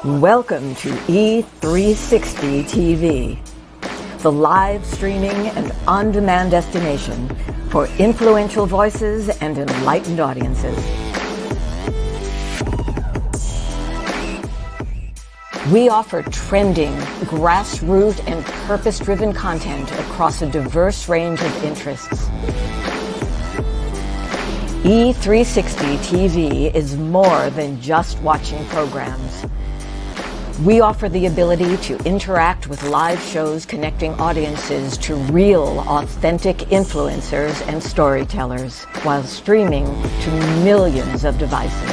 Welcome to E360 TV, the live streaming and on-demand destination for influential voices and enlightened audiences. We offer trending, grassroots, and purpose-driven content across a diverse range of interests. E360 TV is more than just watching programs. We offer the ability to interact with live shows connecting audiences to real, authentic influencers and storytellers while streaming to millions of devices.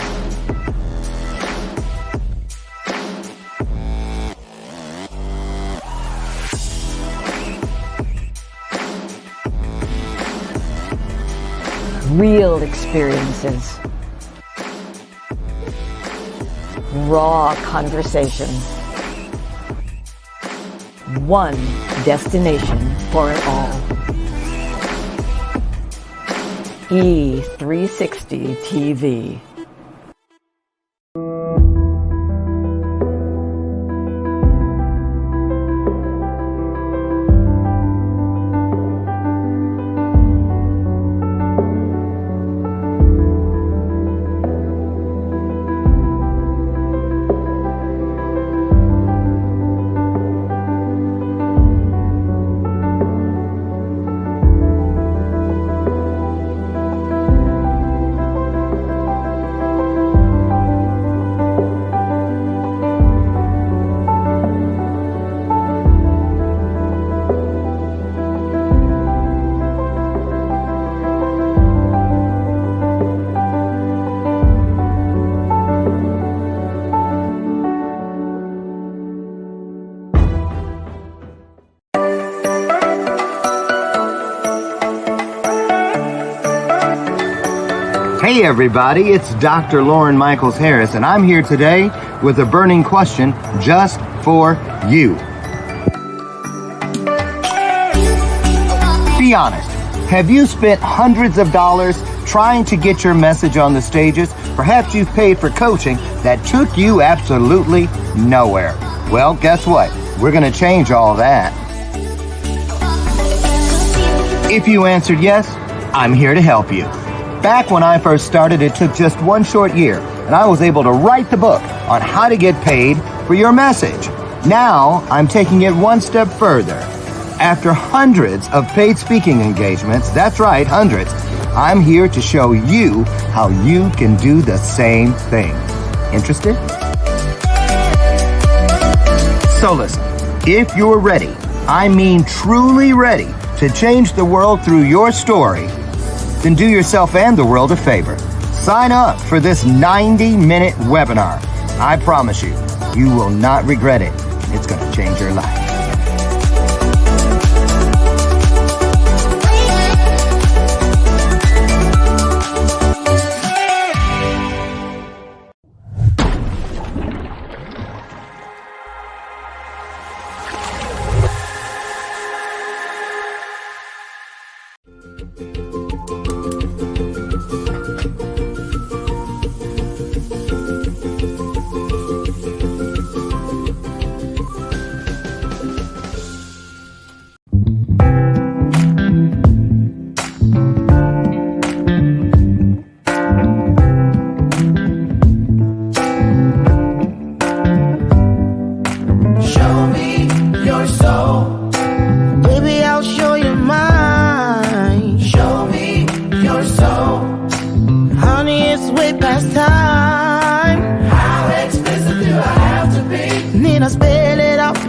Real experiences. Raw conversation. One destination for it all. E360 TV. Hey everybody, it's Dr. Loren Michaels Harris, and I'm here today with a burning question just for you. Be honest, have you spent hundreds of dollars trying to get your message on the stages? Perhaps you've paid for coaching that took you absolutely nowhere. Well, guess what? We're going to change all that. If you answered yes, I'm here to help you. Back when I first started, it took just one short year, and I was able to write the book on how to get paid for your message. Now, I'm taking it one step further. After hundreds of paid speaking engagements, that's right, hundreds, I'm here to show you how you can do the same thing. Interested? So listen, if you're ready, I mean truly ready, to change the world through your story, then do yourself and the world a favor. Sign up for this 90-minute webinar. I promise you, you will not regret it. It's going to change your life.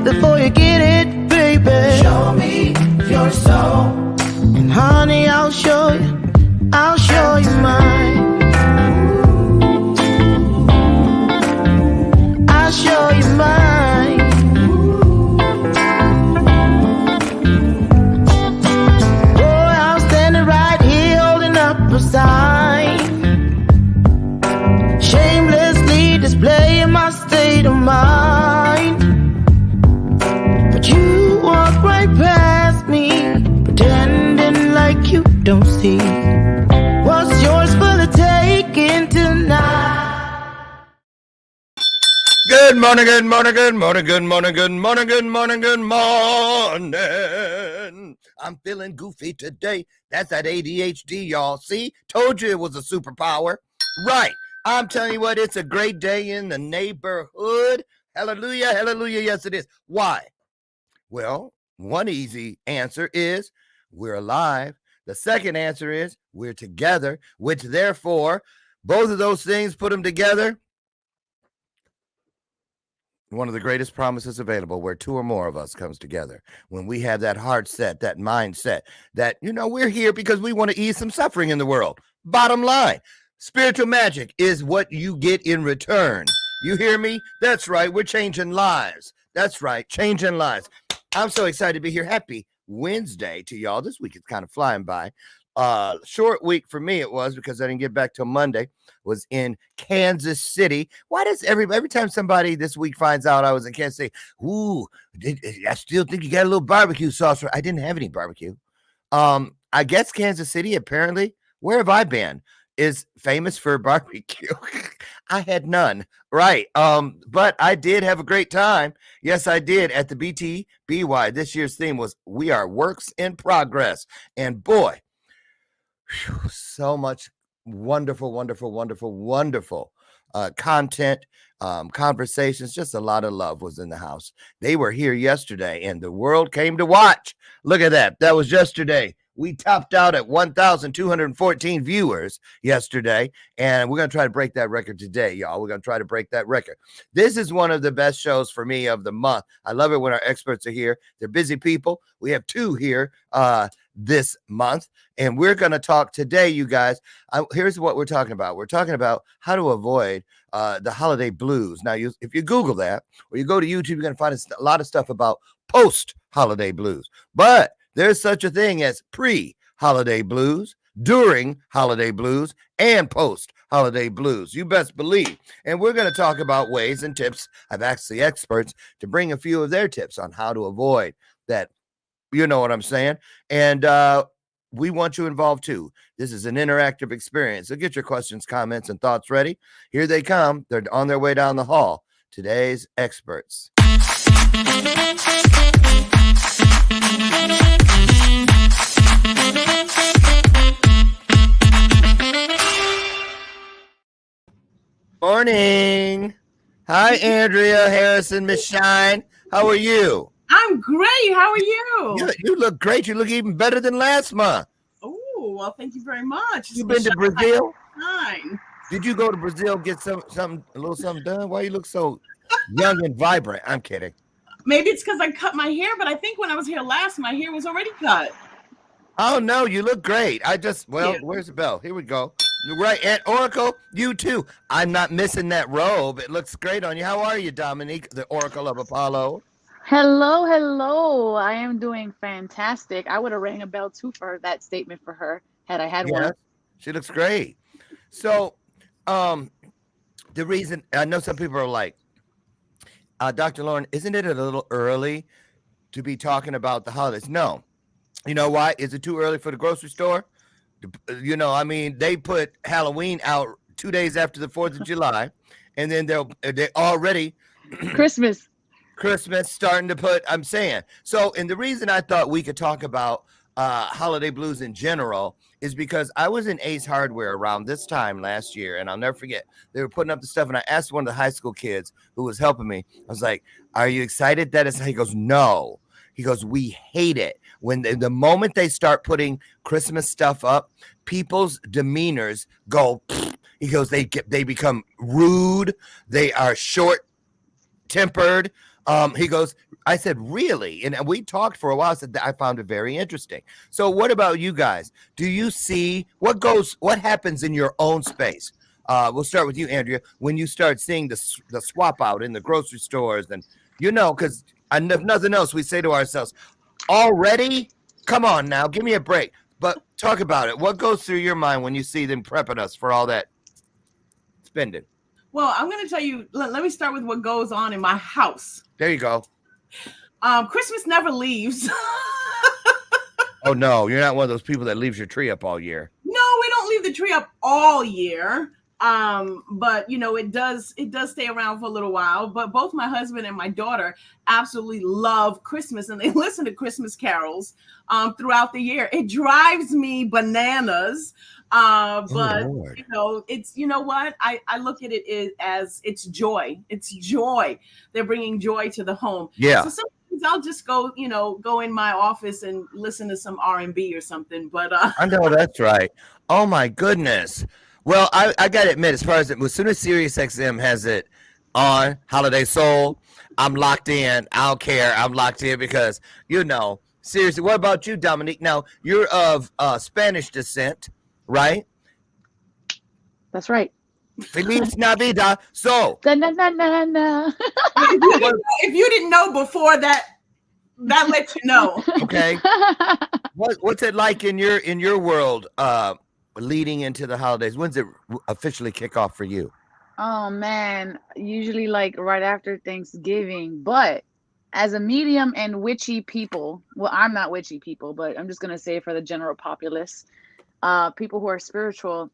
Before you get it, baby, show me your soul. And honey, I'll show you mine. I'll show you mine. Oh, I'm standing right here holding up a sign. Good morning, good morning, good morning, good morning, good morning, good morning, good morning. I'm feeling goofy today. That's that ADHD, y'all. See? Told you it was a superpower. Right. I'm telling you what, it's a great day in the neighborhood. Hallelujah, hallelujah. Yes, it is. Why? Well, one easy answer is we're alive. The second answer is we're together, which therefore, both of those things, put them together, one of the greatest promises available, where two or more of us comes together. When we have that heart set, that mindset, that, we're here because we want to ease some suffering in the world. Bottom line, spiritual magic is what you get in return. You hear me? That's right. We're changing lives. That's right. Changing lives. I'm so excited to be here. Happy Wednesday to y'all. This week is kind of flying by. Short week for me it was, because I didn't get back till Monday. Was in Kansas City. Why does every time somebody this week finds out I was in Kansas City, I still think you got a little barbecue sauce. I didn't have any barbecue. I guess Kansas City, apparently, where have I been, is famous for barbecue. I had none. Right. But I did have a great time. Yes, I did, at the BTBY. This year's theme was We Are Works in Progress. And boy, so much wonderful content, conversations. Just a lot of love was in the house. They were here yesterday and the world came to watch. Look at that. That was yesterday. We topped out at 1,214 viewers yesterday, and we're going to try to break that record today, y'all. We're going to try to break that record. This is one of the best shows for me of the month. I love it when our experts are here. They're busy people. We have two here this month, and we're going to talk today, you guys. Here's what we're talking about. We're talking about how to avoid the holiday blues. Now, if you Google that, or you go to YouTube, you're going to find a lot of stuff about post-holiday blues. But there's such a thing as pre-holiday blues, during holiday blues, and post-holiday blues. You best believe. And we're going to talk about ways and tips. I've asked the experts to bring a few of their tips on how to avoid that. You know what I'm saying? And we want you involved too. This is an interactive experience. So get your questions, comments, and thoughts ready. Here they come. They're on their way down the hall. Today's experts. Morning. Hi, Andrea Harrison, Miss Shine. How are you? I'm great. How are you? You look great. You look even better than last month. Oh, well, thank you very much. You been to Brazil? Fine. Did you go to Brazil get a little something done? Why you look so young and vibrant? I'm kidding. Maybe it's because I cut my hair, but I think when I was here last, my hair was already cut. Oh, no, you look great. Where's the bell? Here we go. Right, and Oracle, you too. I'm not missing that robe. It looks great on you. How are you, Dominique, the Oracle of Apollo? Hello. I am doing fantastic. I would have rang a bell too for that statement for her had I had one. She looks great. So, the reason I know some people are like, Dr. Loren, isn't it a little early to be talking about the holidays? No. You know why? Is it too early for the grocery store? They put Halloween out 2 days after the 4th of July, and then they're already Christmas starting to put, I'm saying. So, and the reason I thought we could talk about holiday blues in general is because I was in Ace Hardware around this time last year, and I'll never forget, they were putting up the stuff, and I asked one of the high school kids who was helping me, I was like, are you excited that it's, he goes, no. He goes, we hate it. When the moment they start putting Christmas stuff up, people's demeanors go, he goes, they become rude. They are short-tempered. He goes, I said, really? And we talked for a while. I said, I found it very interesting. So what about you guys? Do you see what happens in your own space? We'll start with you, Andrea. When you start seeing the swap out in the grocery stores, and because if nothing else, we say to ourselves, already? Come on now, give me a break. But talk about it. What goes through your mind when you see them prepping us for all that spending? Well, I'm going to tell you, let me start with what goes on in my house. There you go. Christmas never leaves. Oh, no, you're not one of those people that leaves your tree up all year. No, we don't leave the tree up all year. But it does stay around for a little while. But both my husband and my daughter absolutely love Christmas, and they listen to Christmas carols throughout the year. It drives me bananas. But it's what I look at it as it's joy. It's joy. They're bringing joy to the home. Yeah. So sometimes I'll just go in my office and listen to some R&B or something. But I know that's right. Oh my goodness. Well, I gotta admit, as soon as Sirius XM has it on Holiday Soul, I'm locked in. I don't care. I'm locked in because seriously. What about you, Dominique? Now you're of Spanish descent, right? That's right. Feliz Navidad. So Na, na, na, na, na. if you didn't know before that lets you know. Okay. What's it like in your world leading into the holidays? When's it officially kick off for you? Oh man, usually like right after Thanksgiving. But as a medium and witchy people, well, I'm not witchy people, but I'm just gonna say for the general populace, people who are spiritual,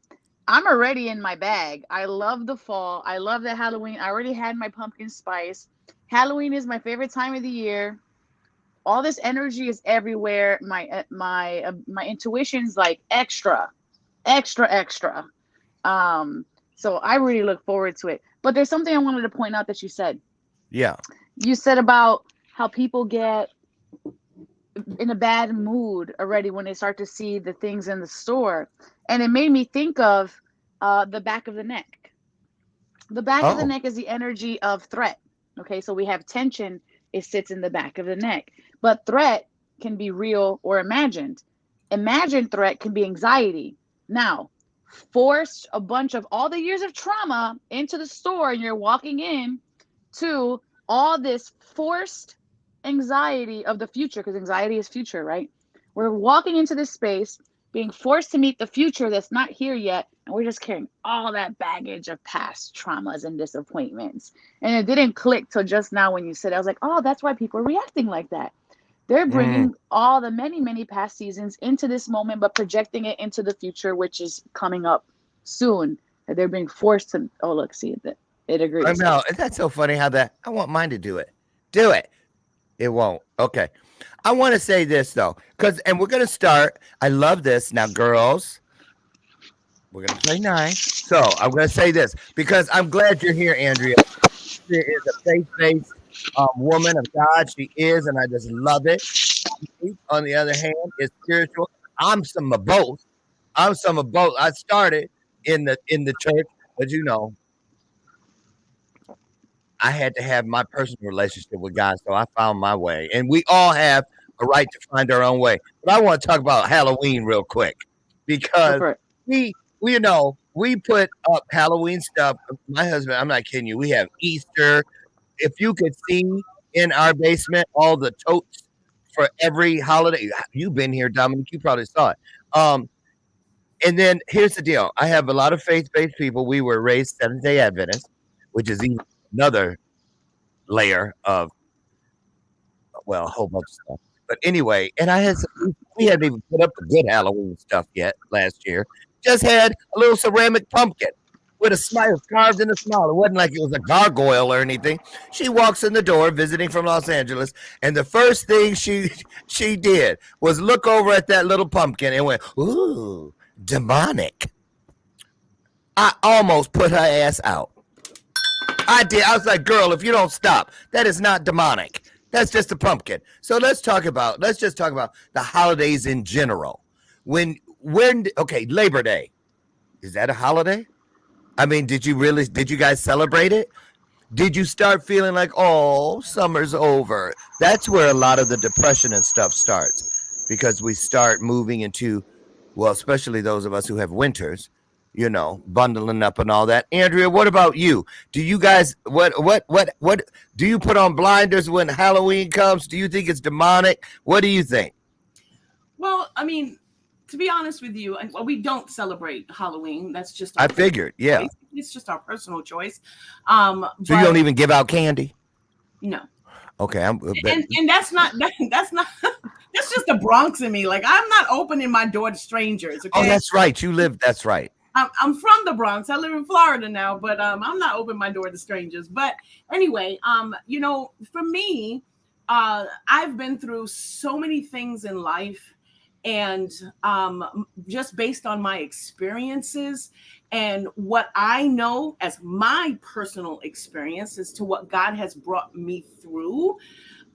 I'm already in my bag. I love the fall. I love the Halloween. I already had my pumpkin spice. Halloween is my favorite time of the year. All this energy is everywhere. My intuition's like extra. So I really look forward to it. But there's something I wanted to point out that you said. Yeah. You said about how people get in a bad mood already when they start to see the things in the store. And it made me think of the back of the neck. The back of the neck is the energy of threat. Okay, so we have tension. It sits in the back of the neck. But threat can be real or imagined. Imagined threat can be anxiety. Now, forced a bunch of all the years of trauma into the store, and you're walking in to all this forced anxiety of the future, because anxiety is future, right? We're walking into this space, being forced to meet the future that's not here yet, and we're just carrying all that baggage of past traumas and disappointments. And it didn't click till just now when you said it. I was like, oh, that's why people are reacting like that. They're bringing all the many, many past seasons into this moment, but projecting it into the future, which is coming up soon. And they're being forced to, oh, look, see, it agrees. I know. That's so funny how I want mine to do it. Do it. It won't. Okay. I want to say this, though, and we're going to start. I love this. Now, girls, we're going to play nice. So I'm going to say this because I'm glad you're here, Andrea. She is a faith-based woman of God. She is, and I just love it. On the other hand, is spiritual. I'm some of both. I started in the church, but I had to have my personal relationship with God, so I found my way. And we all have a right to find our own way. But I want to talk about Halloween real quick because we put up Halloween stuff. My husband, I'm not kidding you. We have Easter. If you could see in our basement all the totes for every holiday, you've been here, Dominic. You probably saw it. And then here's the deal. I have a lot of faith-based people. We were raised Seventh-day Adventists, which is even another layer of, a whole bunch of stuff. But anyway, and we hadn't even put up the good Halloween stuff yet last year. Just had a little ceramic pumpkin with a smile carved in a smile. It wasn't like it was a gargoyle or anything. She walks in the door visiting from Los Angeles, and the first thing she did was look over at that little pumpkin and went, ooh, demonic. I almost put her ass out. I did. I was like, girl, if you don't stop, that is not demonic. That's just a pumpkin. So let's just talk about the holidays in general. Okay, Labor Day. Is that a holiday? I mean, did you guys celebrate it? Did you start feeling like, oh, summer's over? That's where a lot of the depression and stuff starts because we start moving into, especially those of us who have winters, bundling up and all that. Andrea, what about you? Do you guys, what do you put on blinders when Halloween comes? Do you think it's demonic? What do you think? Well, I mean, to be honest with you, we don't celebrate Halloween. That's just I figured, yeah. It's just our personal choice. So you don't even give out candy? No. Okay, and that's not that's just the Bronx in me. Like I'm not opening my door to strangers. Okay? Oh, that's right. That's right. I'm from the Bronx. I live in Florida now, but I'm not opening my door to strangers. But anyway, for me, I've been through so many things in life, and just based on my experiences and what I know as my personal experience as to what God has brought me through,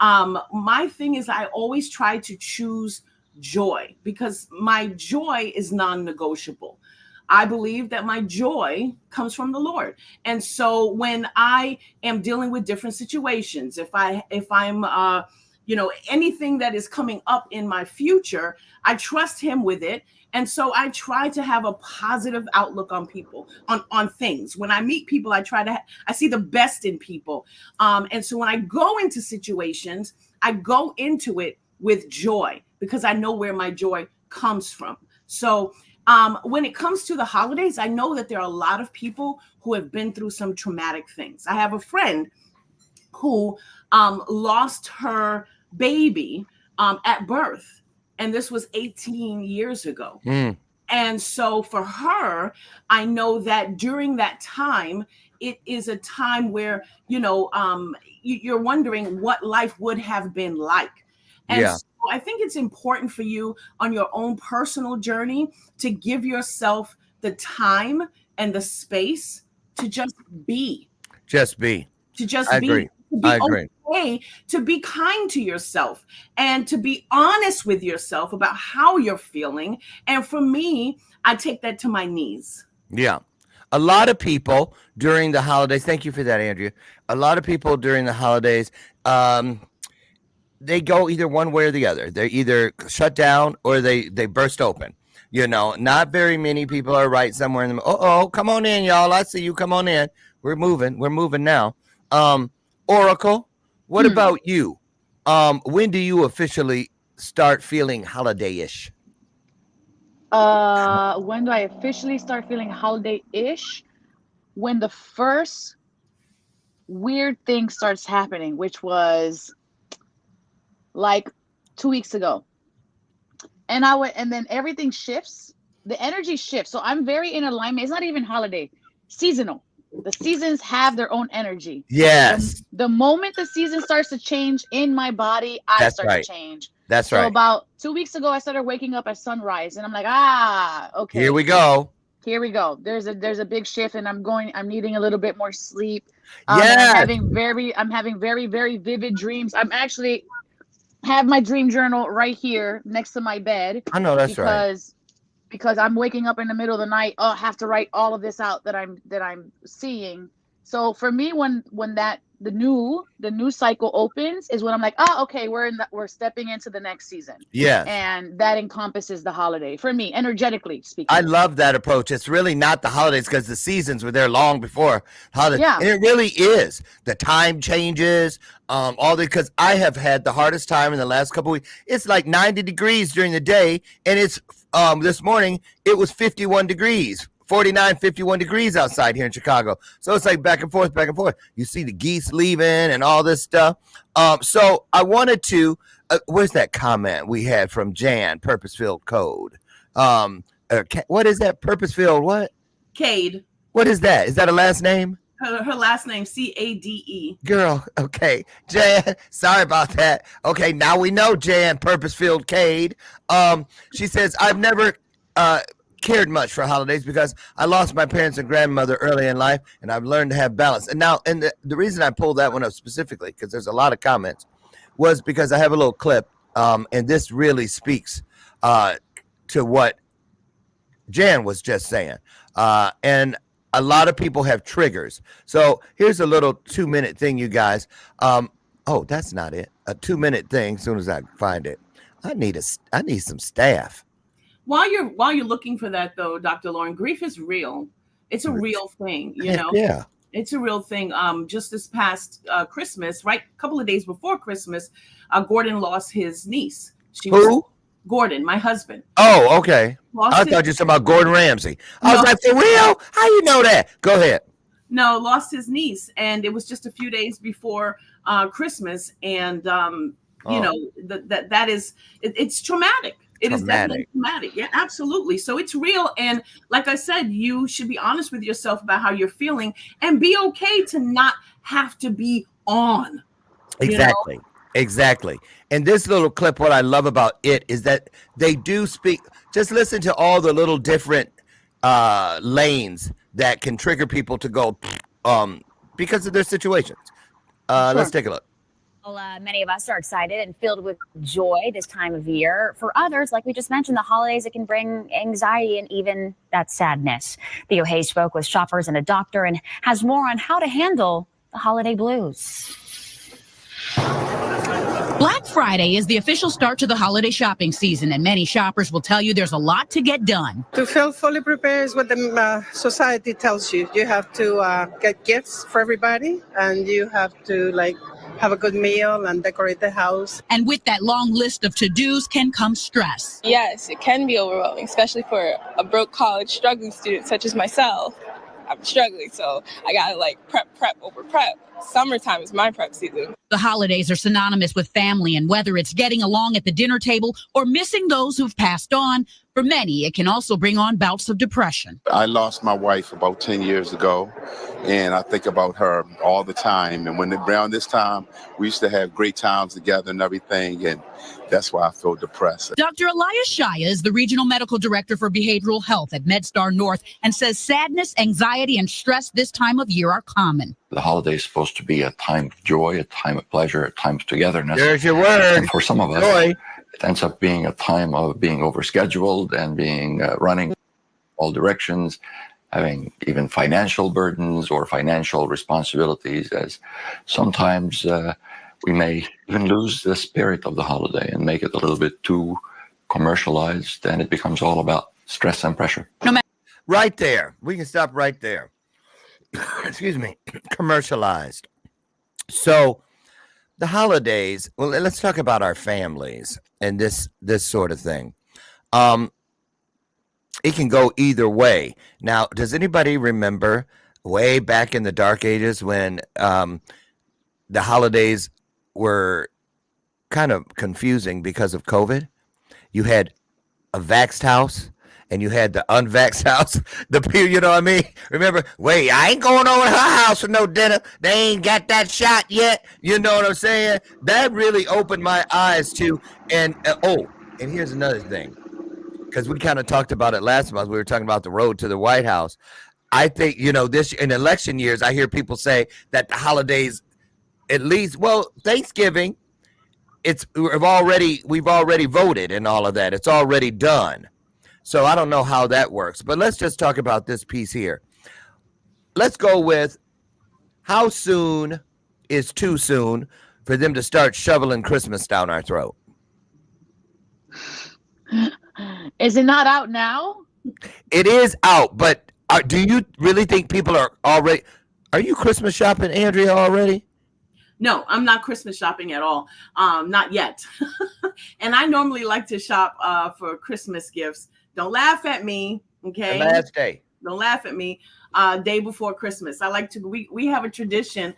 my thing is I always try to choose joy because my joy is non-negotiable. I believe that my joy comes from the Lord. And so when I am dealing with different situations, if I'm anything that is coming up in my future, I trust him with it. And so I try to have a positive outlook on people, on things. When I meet people, I see the best in people. And so when I go into situations, I go into it with joy because I know where my joy comes from. So when it comes to the holidays, I know that there are a lot of people who have been through some traumatic things. I have a friend who lost her baby at birth, and this was 18 years ago. And so for her, I know that during that time, it is a time where, you're wondering what life would have been like. And so I think it's important for you on your own personal journey to give yourself the time and the space to just be. Just be. To just I be. agree. To be I agree. okay, to be kind to yourself and to be honest with yourself about how you're feeling. And for me, I take that to my knees. Yeah. A lot of people during the holidays, thank you for that, Andrea. A lot of people during the holidays, they go either one way or the other. They're either shut down or they burst open. Not very many people are right somewhere in the oh, come on in, y'all. I see you. Come on in. We're moving now. Oracle, what about you? When do you officially start feeling holiday-ish? When do I officially start feeling holiday-ish? When the first weird thing starts happening, which was like 2 weeks ago. And then everything shifts. The energy shifts. So I'm very in alignment. It's not even holiday, seasonal. The seasons have their own energy. Yes. The moment the season starts to change in my body, I start to change. That's so right. About 2 weeks ago, I started waking up at sunrise, and I'm like, okay. Here we go. There's a big shift, and I'm needing a little bit more sleep. Yes. I'm having very, very vivid dreams. I'm actually have my dream journal right here next to my bed. I know that's right. Because I'm waking up in the middle of the night. Oh, I have to write all of this out that I'm seeing. So for me, when the new cycle opens is when I'm like, okay, we're stepping into the next season. Yes. And that encompasses the holiday for me, energetically speaking. I love that approach. It's really not the holidays because the seasons were there long before holidays. Yeah. And it really is. The time changes, because I have had the hardest time in the last couple of weeks. It's like 90 degrees during the day, and it's this morning it was 51 degrees. 49, 51 degrees outside here in Chicago. So it's like back and forth. You see the geese leaving and all this stuff. So I wanted to, where's that comment we had from Jan, Purpose-Filled Code? What is that? Purpose-Filled what? Cade. What is that? Is that a last name? Her last name, Cade. Girl, okay. Jan, sorry about that. Okay, now we know Jan, Purpose-Filled Cade. She says, I've never cared much for holidays because I lost my parents and grandmother early in life, and I've learned to have balance. And now, and the reason I pulled that one up specifically, because there's a lot of comments, was because I have a little clip, and this really speaks to what Jan was just saying. And a lot of people have triggers. So here's a little 2-minute thing, you guys. Oh, that's not it. A 2-minute thing. As soon as I find it, I need some staff. While you're looking for that, though, Dr. Loren, grief is real. It's a real thing, Yeah. It's a real thing. Just this past Christmas, right? A couple of days before Christmas, Gordon lost his niece. Gordon, my husband. Oh, okay. I thought you were talking about Gordon Ramsay. I was like, for real? How you know that? Go ahead. No, lost his niece, and it was just a few days before Christmas, and that is it's traumatic. It is traumatic. definitely traumatic. Yeah, absolutely. So it's real. And like I said, you should be honest with yourself about how you're feeling and be okay to not have to be on, you know? Exactly. Exactly. And this little clip, what I love about it is that they do speak. Just listen to all the little different lanes that can trigger people to go because of their situations. Let's take a look. Well, many of us are excited and filled with joy this time of year. For others, like we just mentioned, the holidays, it can bring anxiety and even that sadness. Theo Hayes spoke with shoppers and a doctor and has more on how to handle the holiday blues. Black Friday is the official start to the holiday shopping season, and many shoppers will tell you there's a lot to get done. To feel fully prepared is what the society tells you. You have to get gifts for everybody, and you have to have a good meal and decorate the house. And with that long list of to-dos can come stress. Yes, it can be overwhelming, especially for a broke college struggling student such as myself. I'm struggling, so I gotta prep over prep. Summertime is my prep season. The holidays are synonymous with family, and whether it's getting along at the dinner table or missing those who've passed on, for many, it can also bring on bouts of depression. I lost my wife about 10 years ago, and I think about her all the time. And when around this time, we used to have great times together and everything, and that's why I feel depressed. Dr. Elias Shaya is the Regional Medical Director for Behavioral Health at MedStar North and says sadness, anxiety, and stress this time of year are common. The holiday is supposed to be a time of joy, a time of pleasure, a time of togetherness. There's your word. And for some of us, joy. It ends up being a time of being overscheduled and being running all directions, having even financial burdens or financial responsibilities, as sometimes we may even lose the spirit of the holiday and make it a little bit too commercialized, and it becomes all about stress and pressure. Right there. We can stop right there. Excuse me. Commercialized. So the holidays, well, let's talk about our families and this sort of thing. It can go either way. Now, does anybody remember way back in the dark ages when the holidays were kind of confusing because of COVID? You had a vaxxed house and you had the unvaxxed house. The people, you know what I mean? Remember, wait, I ain't going over to her house for no dinner. They ain't got that shot yet. You know what I'm saying? That really opened my eyes to, and here's another thing. Because we kind of talked about it last month. We were talking about the road to the White House. I think, this in election years, I hear people say that the holidays, at least, well, Thanksgiving, we've already voted and all of that. It's already done. So I don't know how that works, but let's just talk about this piece here. Let's go with how soon is too soon for them to start shoveling Christmas down our throat? Is it not out now? It is out, but do you really think people are already? Are you Christmas shopping, Andrea, already? No, I'm not Christmas shopping at all. Not yet. And I normally like to shop for Christmas gifts. Don't laugh at me, okay? The last day. Don't laugh at me. Day before Christmas. I like to. We have a tradition.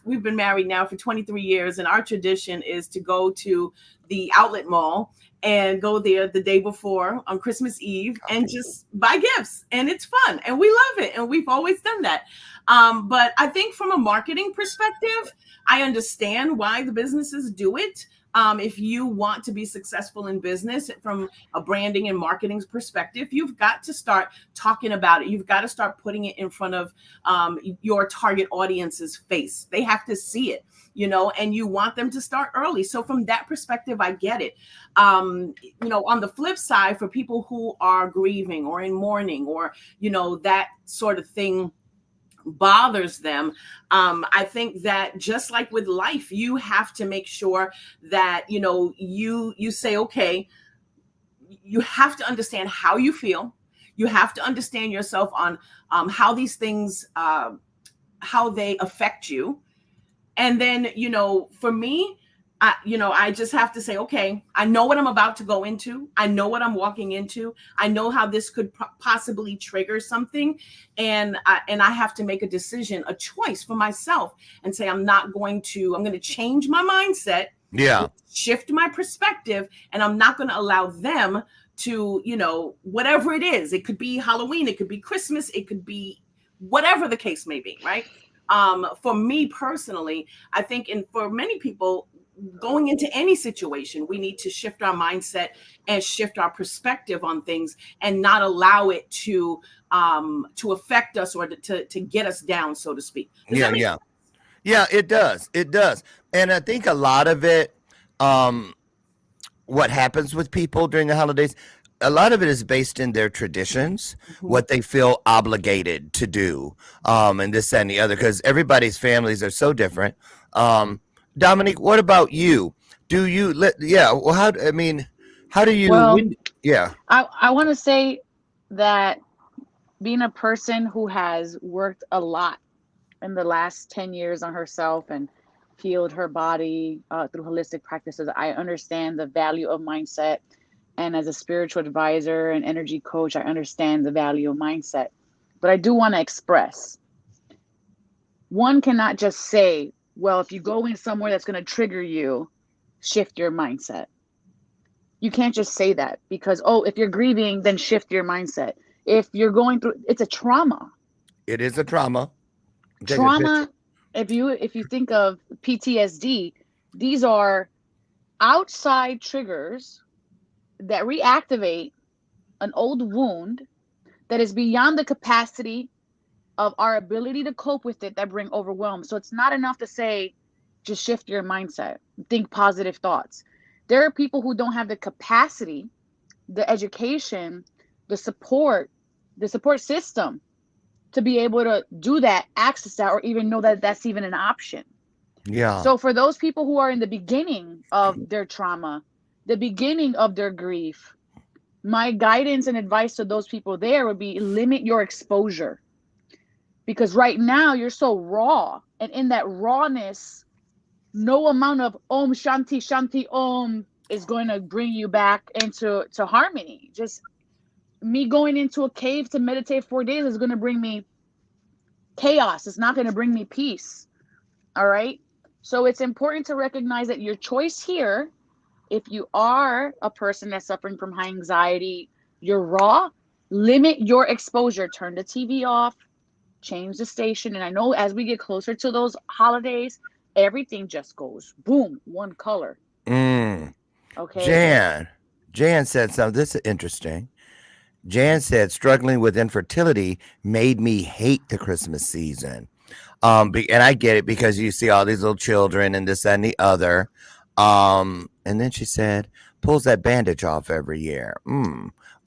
We've been married now for 23 years, and our tradition is to go to the outlet mall and go there the day before on Christmas Eve and just buy gifts. And it's fun, and we love it, and we've always done that. But I think from a marketing perspective, I understand why the businesses do it. If you want to be successful in business from a branding and marketing perspective, you've got to start talking about it. You've got to start putting it in front of your target audience's face. They have to see it, and you want them to start early. So from that perspective, I get it. On the flip side, for people who are grieving or in mourning or, that sort of thing bothers them, I think that just like with life, you have to make sure that you say, okay, you have to understand how you feel. You have to understand yourself on how these things how they affect you. And then for me, I just have to say, okay, I know what I'm about to go into. I know what I'm walking into. I know how this could possibly trigger something. And I have to make a decision, a choice for myself and say, I'm going to change my mindset Yeah. Shift my perspective, and I'm not going to allow them to, you know, whatever it is. It could be Halloween, it could be Christmas, it could be whatever the case may be, right? For me personally, I think, and for many people, going into any situation, we need to shift our mindset and shift our perspective on things, and not allow it to affect us, or to get us down, so to speak. Yeah, it does. It does. And I think a lot of it, what happens with people during the holidays, a lot of it is based in their traditions, what they feel obligated to do, and this and the other, because everybody's families are so different. Dominique, what about you? Do you well, how do you, Well, yeah. I want to say that being a person who has worked a lot in the last 10 years on herself and healed her body through holistic practices, I understand the value of mindset. And as a spiritual advisor and energy coach, I understand the value of mindset. But I do want to express, one cannot just say, well, if you go in somewhere that's going to trigger you, shift your mindset. You can't just say that, because, oh, if you're grieving, then shift your mindset. If you're going through, it's a trauma. It is a trauma. Trauma, if you think of PTSD, these are outside triggers that reactivate an old wound that is beyond the capacity of our ability to cope with it, that bring overwhelm. So it's not enough to say, just shift your mindset, think positive thoughts. There are people who don't have the capacity, the education, the support system to be able to do that, access that, or even know that that's even an option. Yeah. So for those people who are in the beginning of their trauma, the beginning of their grief, my guidance and advice to those people there would be, limit your exposure. Because right now you're so raw, and in that rawness, no amount of Om Shanti Shanti Om is going to bring you back into harmony. Just me going into a cave to meditate 4 days is going to bring me chaos. It's not going to bring me peace. All right. So it's important to recognize that your choice here, if you are a person that's suffering from high anxiety, you're raw, limit your exposure, turn the TV off, change the station. And I know as we get closer to those holidays, everything just goes boom, one color. Okay. Jan said something. This is interesting. Jan said, struggling with infertility made me hate the Christmas season. And I get it, because you see all these little children and this and the other. And then she said, pulls that bandage off every year.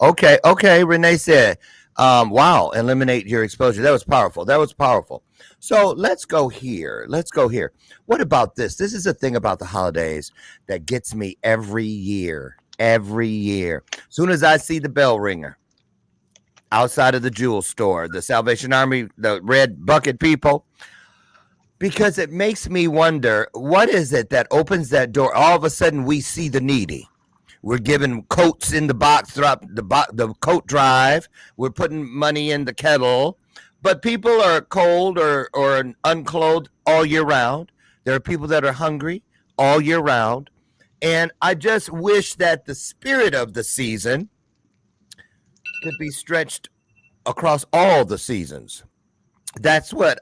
Okay. Renee said, wow, eliminate your exposure. That was powerful. So let's go here. What about this? This is a thing about the holidays that gets me every year. Soon as I see the bell ringer outside of the jewel store, the Salvation Army, the red bucket people, because it makes me wonder, what is it that opens that door? All of a sudden we see the needy. We're giving coats in the box throughout the coat drive. We're putting money in the kettle, but people are cold or unclothed all year round. There are people that are hungry all year round. And I just wish that the spirit of the season could be stretched across all the seasons. That's what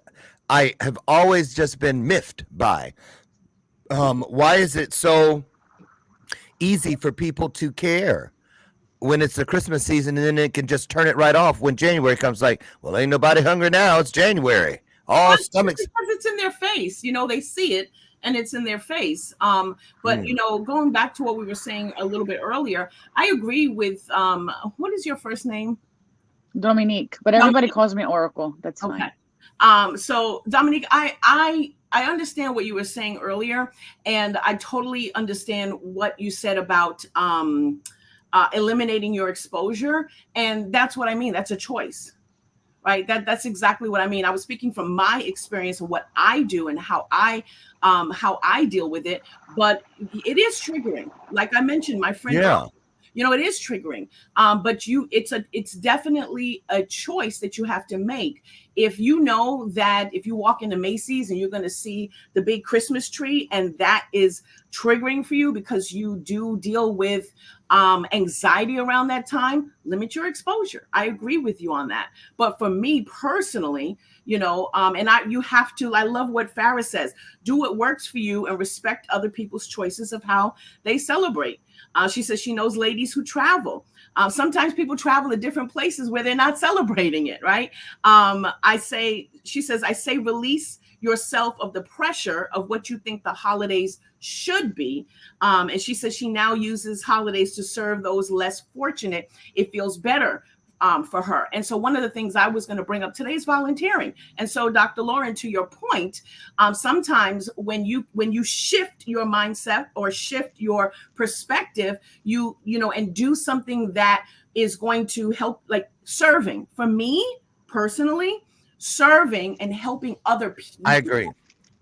I have always just been miffed by. Why is it so easy for people to care when it's the Christmas season, and then it can just turn it right off when January comes? Like, well, ain't nobody hungry now. It's January. All stomachs. Because it's in their face. You know, they see it and it's in their face. But, you know, going back to what we were saying a little bit earlier, I agree with, what is your first name? Dominique, but everybody calls me Oracle. That's fine. Okay. So Dominique, I understand what you were saying earlier, and I totally understand what you said about eliminating your exposure. And that's what I mean. That's a choice, right? That's exactly what I mean. I was speaking from my experience of what I do and how I deal with it, but it is triggering. Like I mentioned, my friend, it is triggering. But it's definitely a choice that you have to make. If you know that if you walk into Macy's and you're going to see the big Christmas tree and that is triggering for you because you do deal with anxiety around that time, limit your exposure. I agree with you on that. But for me personally, you have to, I love what Farah says, do what works for you and respect other people's choices of how they celebrate. She says she knows ladies who travel. Sometimes people travel to different places where they're not celebrating it, right? She says, I say release yourself of the pressure of what you think the holidays should be. And she says she now uses holidays to serve those less fortunate. It feels better for her. And so one of the things I was going to bring up today is volunteering. And so Dr. Loren, to your point, sometimes when you shift your mindset or shift your perspective, and do something that is going to help, like serving. For me personally, serving and helping other people, I agree,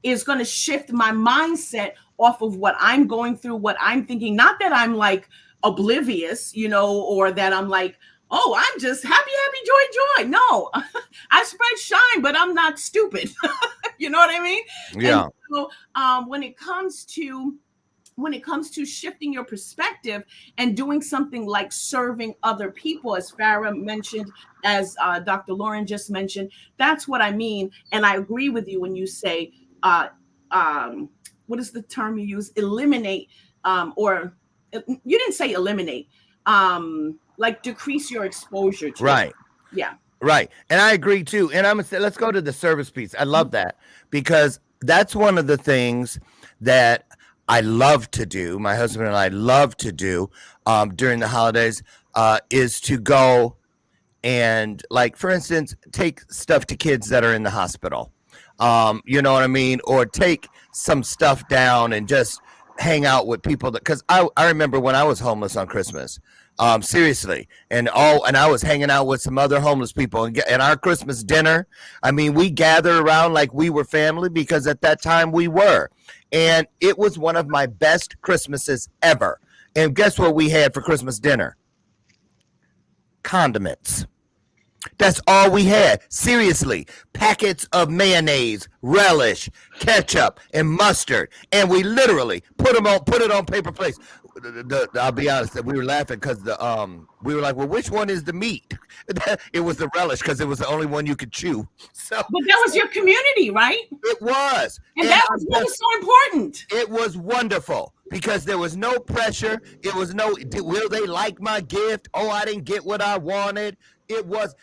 is going to shift my mindset off of what I'm going through, what I'm thinking. Not that I'm like oblivious, or that I'm like, oh, I'm just happy, joy. No, I spread shine, but I'm not stupid. You know what I mean? yeah. And so, when it comes to shifting your perspective and doing something like serving other people, as Farah mentioned, as Dr. Loren just mentioned, that's what I mean. And I agree with you when you say, what is the term you use? Eliminate, or you didn't say eliminate, like decrease your exposure to Right. it. Yeah. Right. And I agree too. And I'm going to say, let's go to the service piece. I love that because that's one of the things that I love to do. My husband and I love to do during the holidays is to go and, like, for instance, take stuff to kids that are in the hospital. You know what I mean? Or take some stuff down and just hang out with people because I remember when I was homeless on Christmas. Seriously. And I was hanging out with some other homeless people and our Christmas dinner. I mean, we gathered around like we were family because at that time we were. And it was one of my best Christmases ever. And guess what we had for Christmas dinner? Condiments. That's all we had. Seriously, packets of mayonnaise, relish, ketchup, and mustard, and we literally put it on paper plates. I'll be honest, we were laughing because we were like, well, which one is the meat? It was the relish because it was the only one you could chew. So, but that was your community, right? It was, and that was what was so important. It was wonderful. Because there was no pressure. It was no, will they like my gift? Oh, I didn't get what I wanted. It was,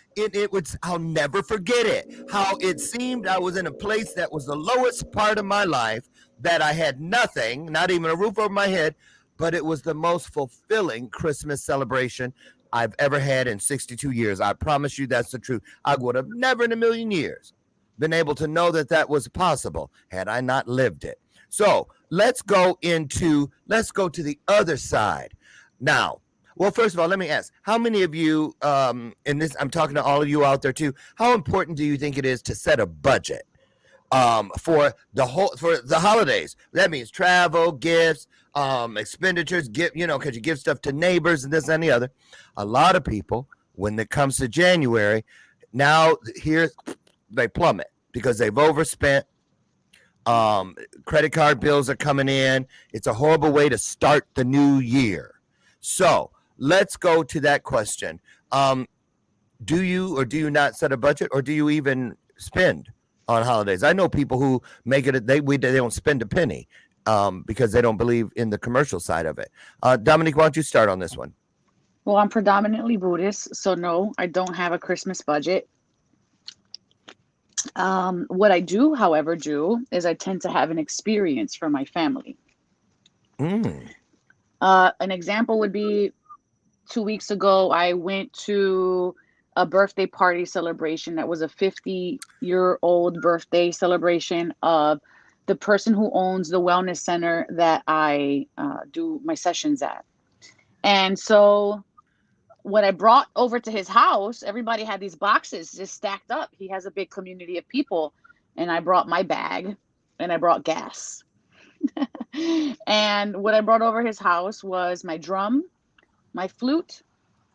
I'll never forget it. How it seemed I was in a place that was the lowest part of my life, that I had nothing, not even a roof over my head, but it was the most fulfilling Christmas celebration I've ever had in 62 years. I promise you that's the truth. I would have never in a million years been able to know that was possible had I not lived it. So let's go to the other side now. Well, first of all, let me ask, how many of you, I'm talking to all of you out there too, how important do you think it is to set a budget for the holidays? That means travel, gifts, expenditures, because you give stuff to neighbors and this and the other. A lot of people, when it comes to January, now they plummet because they've overspent. Credit card bills are coming in. It's a horrible way to start the new year. So let's go to that question. Do you or do you not set a budget, or do you even spend on holidays? I know people who make it, they don't spend a penny because they don't believe in the commercial side of it. Dominique, why don't you start on this one? Well, I'm predominantly Buddhist, so no, I don't have a Christmas budget. What I do, however, is I tend to have an experience for my family. An example would be 2 weeks ago, I went to a birthday party celebration that was a 50-year-old birthday celebration of the person who owns the wellness center that I do my sessions at. And so when I brought over to his house, everybody had these boxes just stacked up. He has a big community of people. And I brought my bag and I brought gas. And what I brought over his house was my drum, my flute,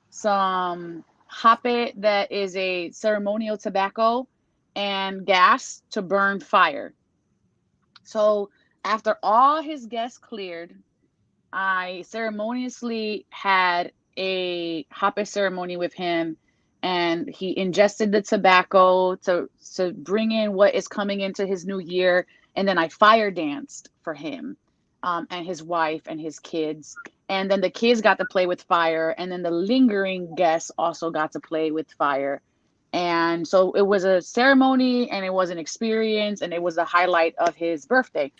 some hape that is a ceremonial tobacco, and gas to burn fire. So after all his guests cleared, I ceremoniously had a hape ceremony with him, and he ingested the tobacco to bring in what is coming into his new year. And then I fire danced for him, and his wife and his kids. And then the kids got to play with fire, and then the lingering guests also got to play with fire. And so it was a ceremony, and it was an experience, and it was the highlight of his birthday.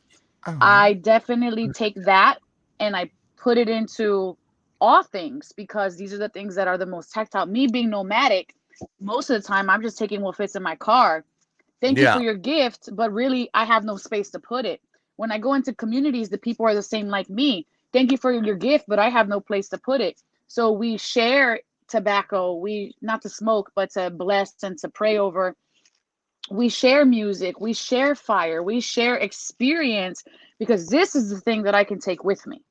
I definitely take that and I put it into all things, because these are the things that are the most tactile. Me being nomadic, most of the time I'm just taking what fits in my car. Thank you Yeah. for your gift, but really I have no space to put it. When I go into communities, the people are the same like me. Thank you for your gift, but I have no place to put it. So we share tobacco, we not to smoke, but to bless and to pray over. We share music, we share fire, we share experience, because this is the thing that I can take with me.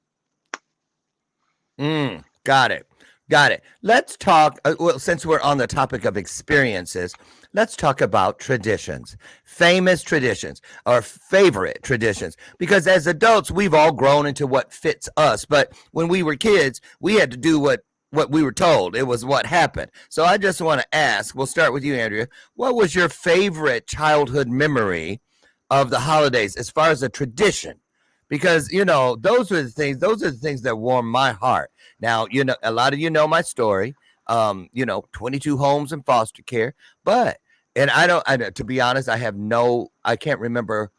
Got it. Got it. Let's talk. Well, since we're on the topic of experiences, let's talk about traditions, famous traditions, or favorite traditions. Because as adults, we've all grown into what fits us. But when we were kids, we had to do what we were told. It was what happened. So I just want to ask. We'll start with you, Andrea. What was your favorite childhood memory of the holidays, as far as a tradition? Because those are the things that warm my heart. Now, a lot of my story. 22 homes in foster care, and to be honest, I can't remember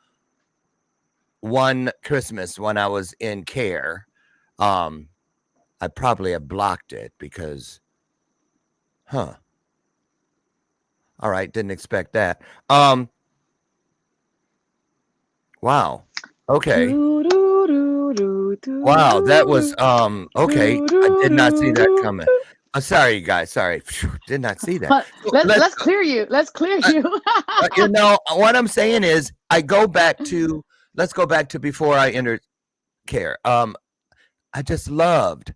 one Christmas when I was in care. I probably have blocked it because, all right, didn't expect that. Wow. Okay. Wow, that was okay. I did not see that coming. I'm sorry, you guys. Sorry, did not see that. Let's clear you. Let's clear you. What I'm saying is, let's go back to before I entered care. I just loved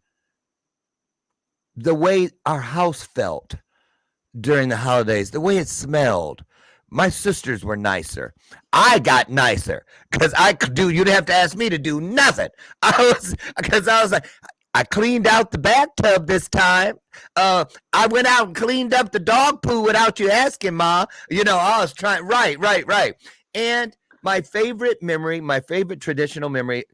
the way our house felt during the holidays, the way it smelled. My sisters were nicer. I got nicer because you'd have to ask me to do nothing. I was like, I cleaned out the bathtub this time. I went out and cleaned up the dog poo without you asking, Ma. I was trying. Right. And my favorite traditional memory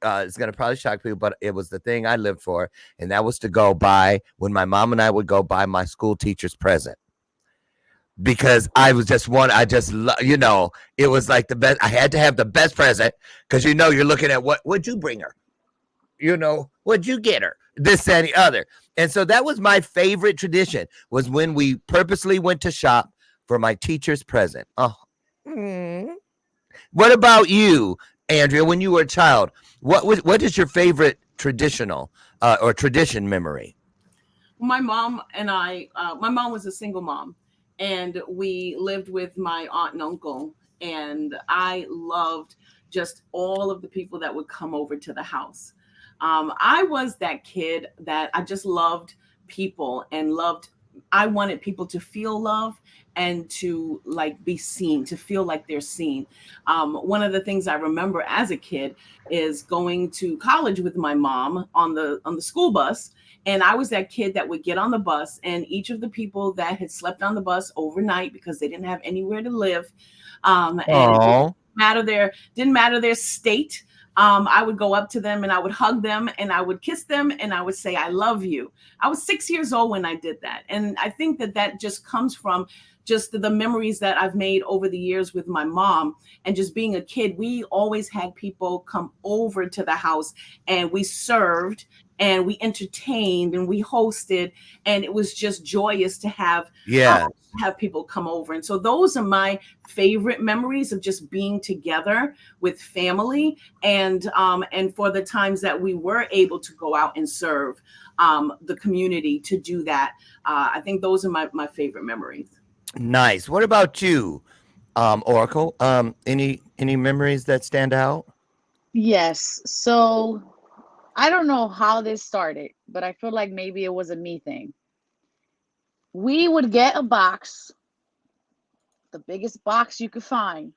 is going to probably shock people, but it was the thing I lived for. And that was to go buy, when my mom and I would go buy my school teacher's present. Because I was just it was like the best. I had to have the best present because you're looking at what'd you bring her? What'd you get her? This, that, and the other. And so that was my favorite tradition, was when we purposely went to shop for my teacher's present. Oh. What about you, Andrea, when you were a child? What is your favorite traditional or tradition memory? My mom and my mom was a single mom, and we lived with my aunt and uncle, and I loved just all of the people that would come over to the house. I was that kid that I just loved people and I wanted people to feel love and to be seen, to feel like they're seen. One of the things I remember as a kid is going to college with my mom on the school bus. And I was that kid that would get on the bus, and each of the people that had slept on the bus overnight because they didn't have anywhere to live, and it didn't matter their state. I would go up to them and I would hug them and I would kiss them and I would say, I love you. I was 6 years old when I did that. And I think that just comes from just the memories that I've made over the years with my mom. And just being a kid, we always had people come over to the house, and we served and we entertained and we hosted, and it was just joyous to have people come over. And so those are my favorite memories of just being together with family, and for the times that we were able to go out and serve the community to do that. I think those are my favorite memories. Nice. What about you, Oracle? Any memories that stand out? Yes. So I don't know how this started, but I feel like maybe it was a me thing. We would get a box, the biggest box you could find,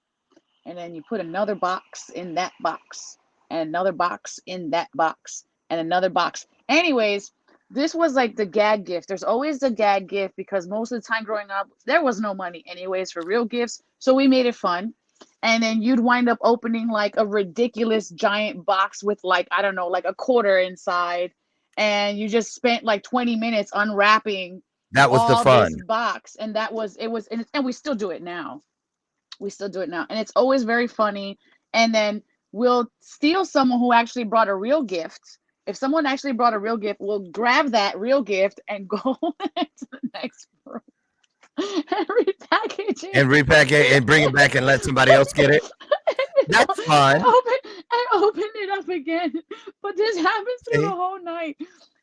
and then you put another box in that box, and another box in that box, and another box. Anyways, this was like the gag gift. There's always the gag gift because most of the time growing up, there was no money anyways for real gifts. So we made it fun. And then you'd wind up opening like a ridiculous giant box with like, I don't know, like a quarter inside. And you just spent like 20 minutes unwrapping That was the all fun. this box. And and we still do it now. We still do it now. And it's always very funny. And then we'll steal someone who actually brought a real gift. If someone actually brought a real gift, we'll grab that real gift and go to the next room and repackage it. And bring it back and let somebody else get it. That's fun. Open it up again. But this happens through the whole night.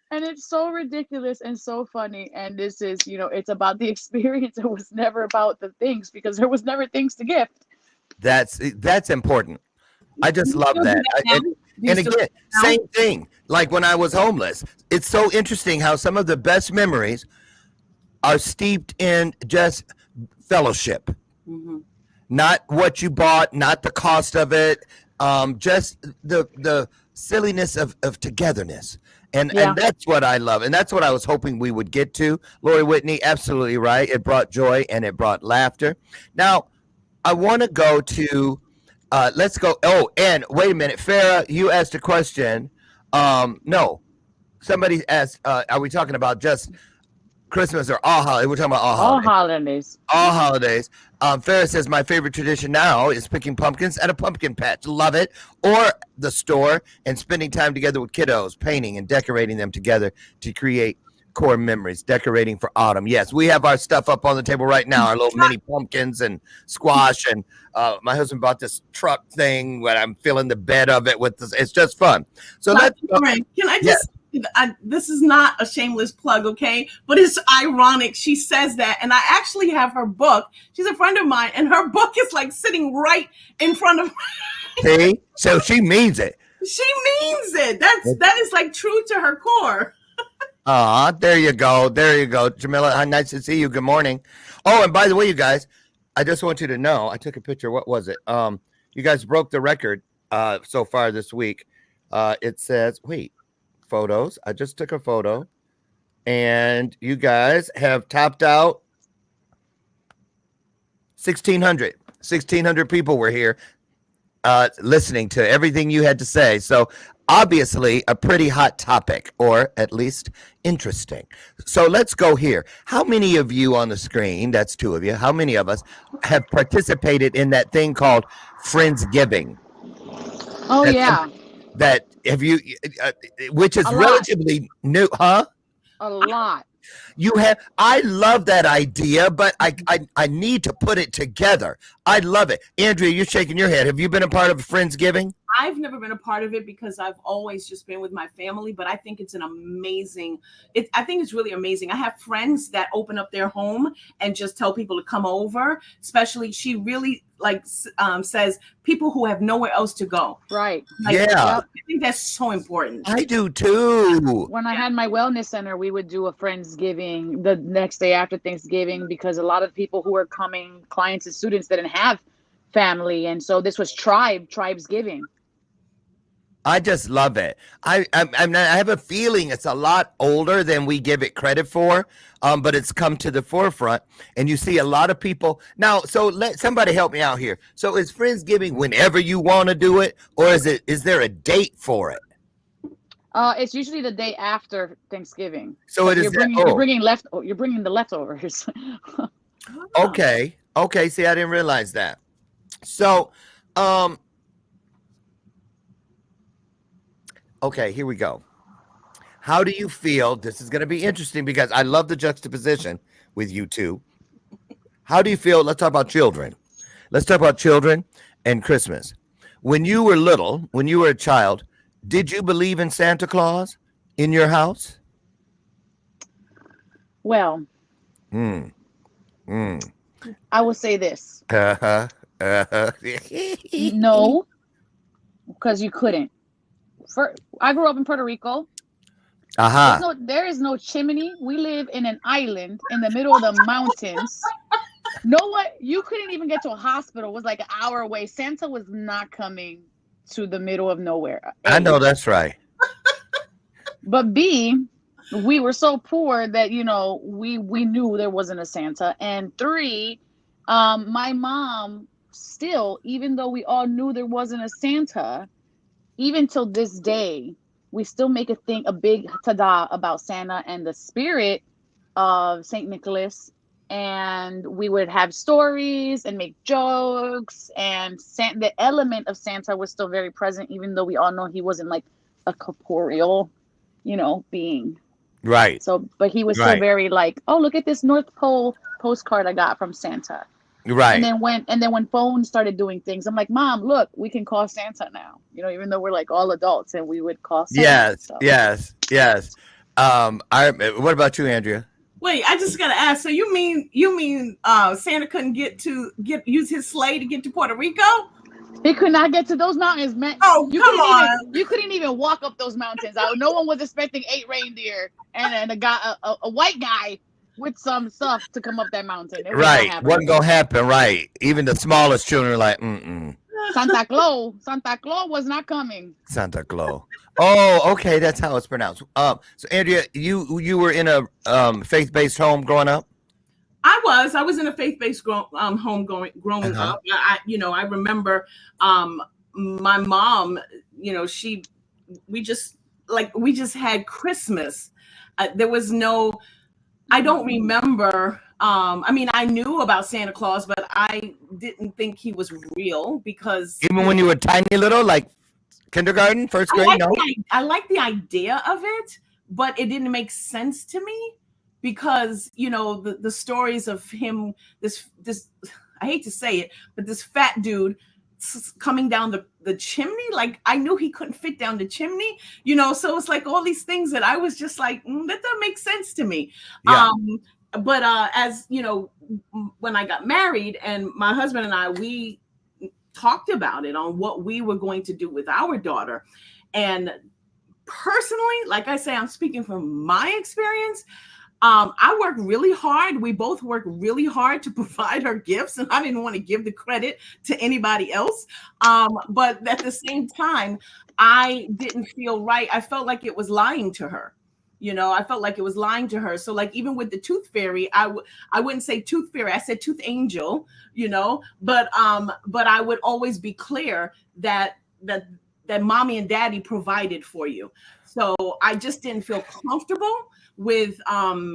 And it's so ridiculous and so funny. And this is, it's about the experience. It was never about the things because there was never things to gift. That's important. I just love that. And again, same thing. Like when I was homeless, it's so interesting how some of the best memories are steeped in just fellowship. Mm-hmm. Not what you bought, not the cost of it, just the silliness of togetherness. And that's what I love. And that's what I was hoping we would get to. Lori Whitney, absolutely right. It brought joy and it brought laughter. Now, I want to go to, let's go. Oh, and wait a minute. Farrah, you asked a question. No, somebody asked, are we talking about just Christmas or all holidays? We're talking about all holidays. All holidays. Farrah says, my favorite tradition now is picking pumpkins at a pumpkin patch. Love it. Or the store and spending time together with kiddos, painting and decorating them together to create core memories. Decorating for autumn. Yes, we have our stuff up on the table right now, our little mini pumpkins and squash. And my husband bought this truck thing where I'm filling the bed of it with this. It's just fun. So let's go. Can I just... this is not a shameless plug, okay? But it's ironic. She says that, and I actually have her book. She's a friend of mine, and her book is like sitting right in front of me. See? So she means it. She means it. That is like true to her core. There you go. There you go. Jamila, nice to see you. Good morning. Oh, and by the way, you guys, I just want you to know, I took a picture. What was it? You guys broke the record so far this week. It says, wait. Photos. I just took a photo and you guys have topped out 1,600 people were here listening to everything you had to say. So obviously a pretty hot topic, or at least interesting. So let's go here. How many of you on the screen, that's 2 of you, how many of us have participated in that thing called Friendsgiving? Oh, yeah. That have you, which is relatively new, huh? A lot. You have. I love that idea, but I need to put it together. I love it. Andrea, you're shaking your head. Have you been a part of Friendsgiving? I've never been a part of it because I've always just been with my family, but I think it's an amazing, I think it's really amazing. I have friends that open up their home and just tell people to come over, especially she really says people who have nowhere else to go. Right. Yeah. I think that's so important. I do too. When I had my wellness center, we would do a Friendsgiving the next day after Thanksgiving because a lot of people who were coming, clients and students, didn't have family. And so this was Tribesgiving. I just love it. I have a feeling it's a lot older than we give it credit for, but it's come to the forefront, and you see a lot of people now. So let somebody help me out here. So is Friendsgiving whenever you want to do it, or is there a date for it? It's usually the day after Thanksgiving. So it is. You're bringing the leftovers. Okay. See, I didn't realize that. So, okay, here we go. How do you feel? This is going to be interesting because I love the juxtaposition with you two. How do you feel? Let's talk about children. Let's talk about children and Christmas. When you were little, when you were a child, did you believe in Santa Claus in your house? Well, I will say this. No, because you couldn't. I grew up in Puerto Rico. There is no chimney. We live in an island in the middle of the mountains. You couldn't even get to a hospital. It was like an hour away. Santa was not coming to the middle of nowhere. I know that's right. But B, we were so poor that, we knew there wasn't a Santa. And 3, my mom still, even though we all knew there wasn't a Santa, even till this day, we still make a big tada about Santa and the spirit of St. Nicholas. And we would have stories and make jokes, and the element of Santa was still very present, even though we all know he wasn't like a corporeal, being. Right. So, but he was still very like, oh, look at this North Pole postcard I got from Santa. Right. And then when phones started doing things, I'm like, Mom, look, we can call Santa now. Even though we're like all adults, and we would call Santa. Yes. What about you, Andrea? Wait, I just gotta ask. So you mean Santa couldn't use his sleigh to get to Puerto Rico? He could not get to those mountains, man. Oh, come on! You couldn't even walk up those mountains. No one was expecting 8 reindeer and a white guy with some stuff to come up that mountain. Right, wasn't gonna happen. Right, even the smallest children are like, Santa Claus was not coming. Santa Claus. Oh, okay, that's how it's pronounced. So Andrea, you were in a faith-based home growing up? I was in a faith-based home growing up. I remember my mom, we just had Christmas. There was no, I don't remember. I knew about Santa Claus, but I didn't think he was real because even when you were tiny little, like kindergarten, first grade, I like the idea of it, but it didn't make sense to me because the stories of him, this I hate to say it, but this fat dude coming down the chimney, like I knew he couldn't fit down the chimney, so it's like all these things that I was just like, that doesn't make sense to me. But as when I got married, and my husband and I, we talked about it on what we were going to do with our daughter. And personally, like I say, I'm speaking from my experience. I worked really hard. We both worked really hard to provide her gifts, and I didn't want to give the credit to anybody else. But at the same time, I didn't feel right. I felt like it was lying to her. I felt like it was lying to her. So like, even with the tooth fairy, I wouldn't say tooth fairy. I said tooth angel, but I would always be clear that mommy and daddy provided for you. So I just didn't feel comfortable with I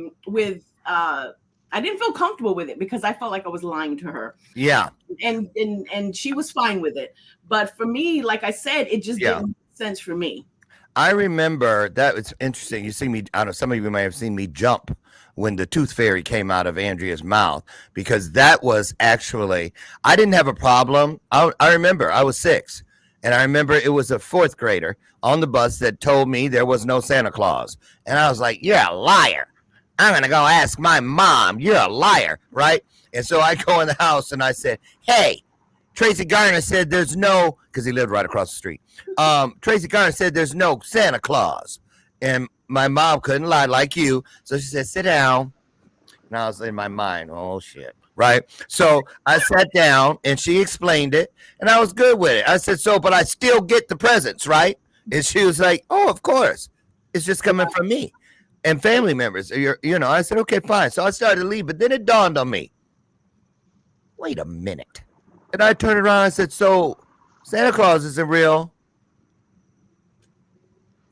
didn't feel comfortable with it because I felt like I was lying to her. Yeah. And she was fine with it. But for me, like I said, it just didn't make sense for me. I remember that. It's interesting. You see me, I don't know, some of you may have seen me jump when the tooth fairy came out of Andrea's mouth, because that was actually, I didn't have a problem. I remember I was 6, and I remember it was a 4th grader on the bus that told me there was no Santa Claus. And I was like, you're a liar. I'm going to go ask my mom. You're a liar, right? And so I go in the house and I said, hey, Tracy Garner said there's no, because he lived right across the street. Tracy Garner said there's no Santa Claus. And my mom couldn't lie like you. So she said, sit down. And I was in my mind, oh, shit. Right. So I sat down and she explained it and I was good with it. I said, so, but I still get the presents, right? And she was like, oh, of course. It's just coming from me and family members. I said, okay, fine. So I started to leave, but then it dawned on me. Wait a minute. And I turned around and I said, so Santa Claus isn't real,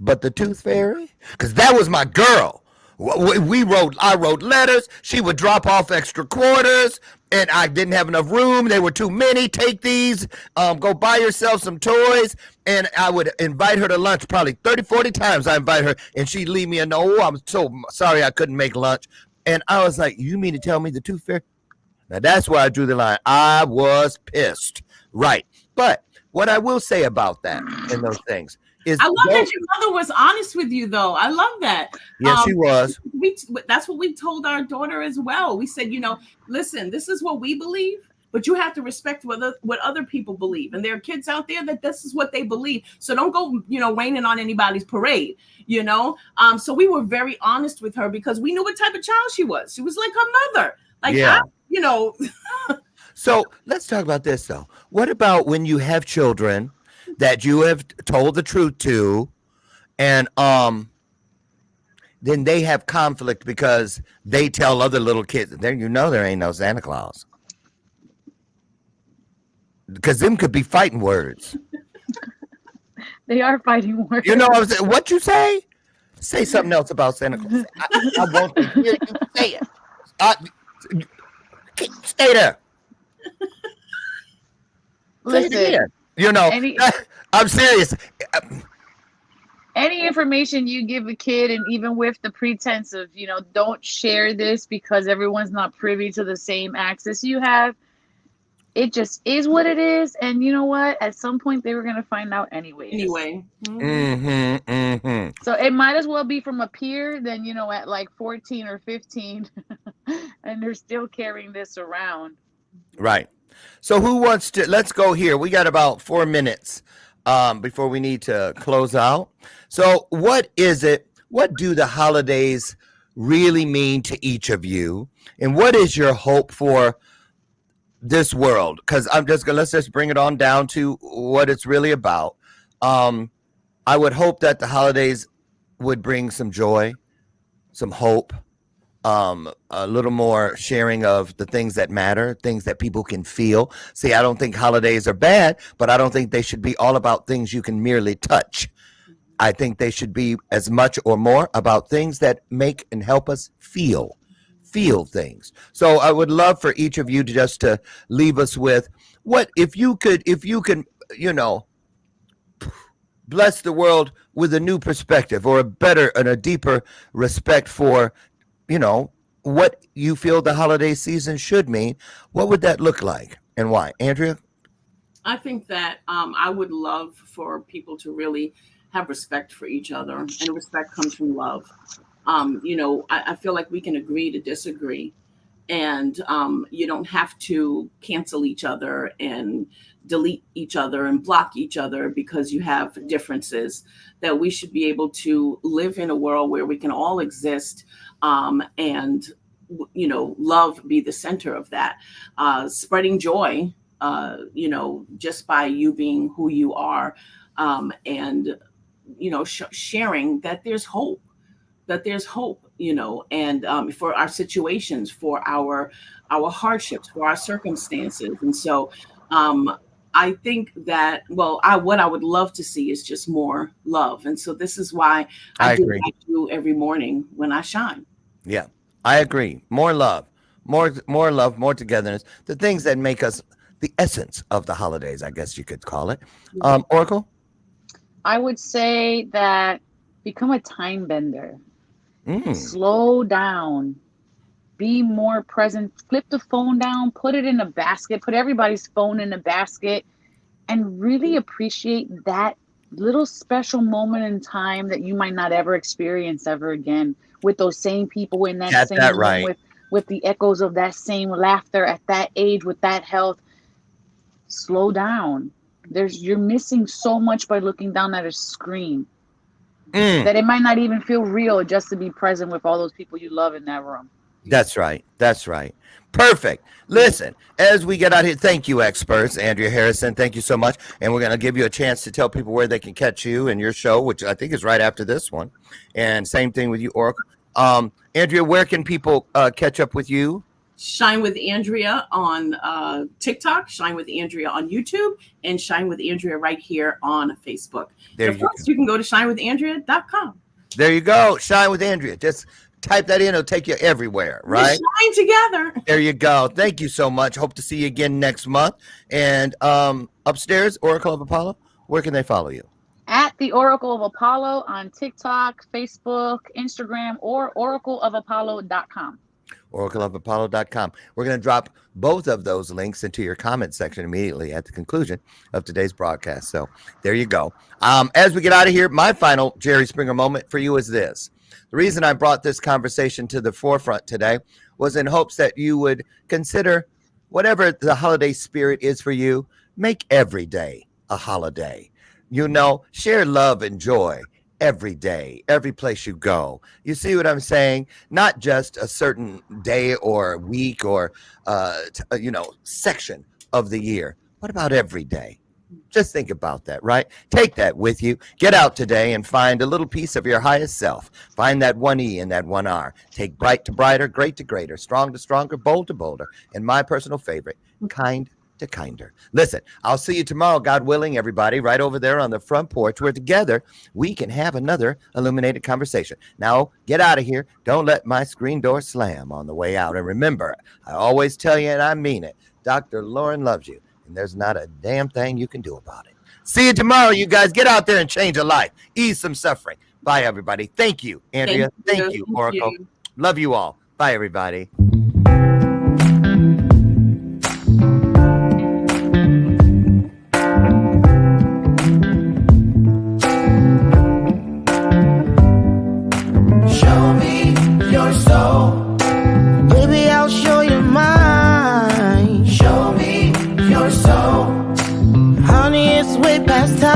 but the tooth fairy? Because that was my girl. I wrote letters. She would drop off extra quarters, and I didn't have enough room. They were too many. Take these. Go buy yourself some toys. And I would invite her to lunch probably 30, 40 times. I invite her, and she'd leave me a note. Oh, I'm so sorry I couldn't make lunch. And I was like, you mean to tell me the tooth fairy? Now, that's where I drew the line. I was pissed. Right. But what I will say about that and those things is, I love that your mother was honest with you, though. I love that. Yes, she was. That's what we told our daughter as well. We said, listen, this is what we believe, but you have to respect what other people believe. And there are kids out there that this is what they believe. So don't go, raining on anybody's parade, So we were very honest with her because we knew what type of child she was. She was like her mother. Like, Yeah. So let's talk about this though. What about when you have children that you have told the truth to, and then they have conflict because they tell other little kids, there there ain't no Santa Claus. Because them could be fighting words. They are fighting words. What I'm saying? What you say? Say something else about Santa Claus. I want to hear you say it. Stay there. Listen, I'm serious. Any information you give a kid, and even with the pretense of, don't share this because everyone's not privy to the same access you have, it just is what it is. And you know what? At some point, they were going to find out anyway. So it might as well be from a peer than, at like 14 or 15, and they're still carrying this around. Right. So who wants to, let's go here. We got about 4 minutes before we need to close out. So what do the holidays really mean to each of you? And what is your hope for this world? Because let's just bring it on down to what it's really about. I would hope that the holidays would bring some joy, some hope, a little more sharing of the things that matter, things that people can feel. See, I don't think holidays are bad, but I don't think they should be all about things you can merely touch. I think they should be as much or more about things that make and help us feel things. So I would love for each of you to leave us with what, if you can, bless the world with a new perspective or a better and a deeper respect for, what you feel the holiday season should mean. What would that look like and why? Andrea? I think that I would love for people to really have respect for each other, and respect comes from love. I feel like we can agree to disagree, and you don't have to cancel each other and delete each other and block each other because you have differences. That we should be able to live in a world where we can all exist, and love be the center of that, spreading joy, just by you being who you are, and sharing that there's hope, and for our situations, for our hardships, for our circumstances. And so I think that, what I would love to see is just more love. And so this is why I do agree. what I do every morning when I shine. Yeah, I agree. More love, more love, more togetherness, the things that make us the essence of the holidays, I guess you could call it. Oracle? I would say that become a time bender. Slow down, be more present, flip the phone down, put it in a basket, put everybody's phone in a basket, and really appreciate that little special moment in time that you might not ever experience ever again, with those same people in that same room, right. with the echoes of that same laughter at that age, with that health. Slow down. You're missing so much by looking down at a screen. That it might not even feel real just to be present with all those people you love in that room. That's right. Perfect. Listen, as we get out here, thank you, experts. Andrea Harrison, thank you so much. And we're going to give you a chance to tell people where they can catch you and your show, which I think is right after this one. And same thing with you, Oracle. Andrea, where can people catch up with you? Shine with Andrea on TikTok, Shine with Andrea on YouTube, and Shine with Andrea right here on Facebook. You can go to shinewithandrea.com. There you go. Shine with Andrea. Just type that in. It'll take you everywhere, right? We shine together. There you go. Thank you so much. Hope to see you again next month. And upstairs, Oracle of Apollo, where can they follow you? At the Oracle of Apollo on TikTok, Facebook, Instagram, or oracleofapollo.com. oracleofapollo.com. We're going to drop both of those links into your comment section immediately at the conclusion of today's broadcast. So there you go. As we get out of here, my final Jerry Springer moment for you is this. The reason I brought this conversation to the forefront today was in hopes that you would consider whatever the holiday spirit is for you, make every day a holiday. You know, share love and joy every day, every place you go. You see what I'm saying? Not just a certain day or week or, section of the year. What about every day? Just think about that, right? Take that with you. Get out today and find a little piece of your highest self. Find that one E and that one R. Take bright to brighter, great to greater, strong to stronger, bold to bolder, and my personal favorite, kind to kinder. Listen, I'll see you tomorrow, God willing, everybody, right over there on the front porch where together we can have another illuminated conversation. Now, get out of here. Don't let my screen door slam on the way out. And remember, I always tell you, and I mean it, Dr. Loren loves you, and there's not a damn thing you can do about it. See you tomorrow, you guys. Get out there and change a life. Ease some suffering. Bye, everybody. Thank you, Andrea. Thank you, Oracle. Love you all. Bye, everybody. Show me your soul. Baby, I'll show you mine. Show me your soul. Honey, it's way past time.